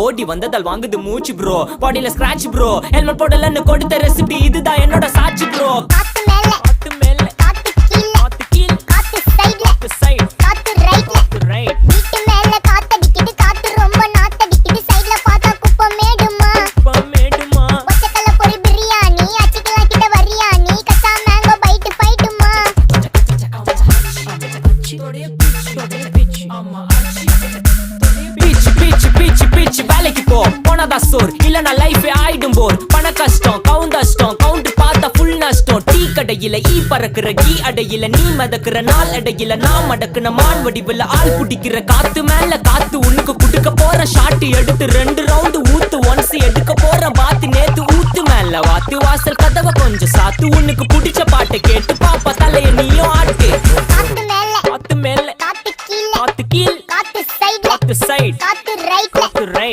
ஓடி வந்ததால் வாங்குது மூச்சு ப்ரோ பாடியில ஸ்கிராட்ச் ப்ரோ ஹெல்மெட் போடலன்னு கொடுத்த ரெசிபி இதுதான் என்னோட சாட்சி ப்ரோ காத்து மேல காத்து மேல காத்து கீழ காத்து கீழ காத்து சைடுல காத்து சைடு காத்து ரைட்ல காத்து ரைட் வீட்டு மேல காத்தடிக்குது காத்து ரொம்ப நாத்தடிக்குது சைடுல பார்த்தா குப்பை மேடுமா மேடுமா ஒச்சக்கல்ல பொரி பிரியாணி அச்சிக்கலாம் கிட்ட வரியாணி கச்சா மேங்கோ பைட்டு பைட்டுமா பீச் வேலைக்கு போ போனதா சோர் இல்லனா லைஃபே ஆயிடும் போர் பண கஷ்டம் கவுண்டஷ்டம் கவுண்டர் பார்த்தா ஃபுல் நஷ்டம் டீ கடையில ஈ பறக்குற கீ அடையில நீ மதக்குற நாள் அடையில நான் மடக்குன மான் வடிவுல ஆள் புடிக்கிற காத்து மேல காத்து உனக்கு குடுக்க போற ஷாட் எடுத்து 2 ரவுண்டு ஊத்து ஒன்ஸ் எடுக்க போற பாத்து நேத்து ஊத்து மேல வாத்து வாசல் கதவை கொஞ்சம் சாத்து உனக்கு பிடிச்ச பாட்டை கேட்டு பாப்பா தலைய நீயும் ஆட்டு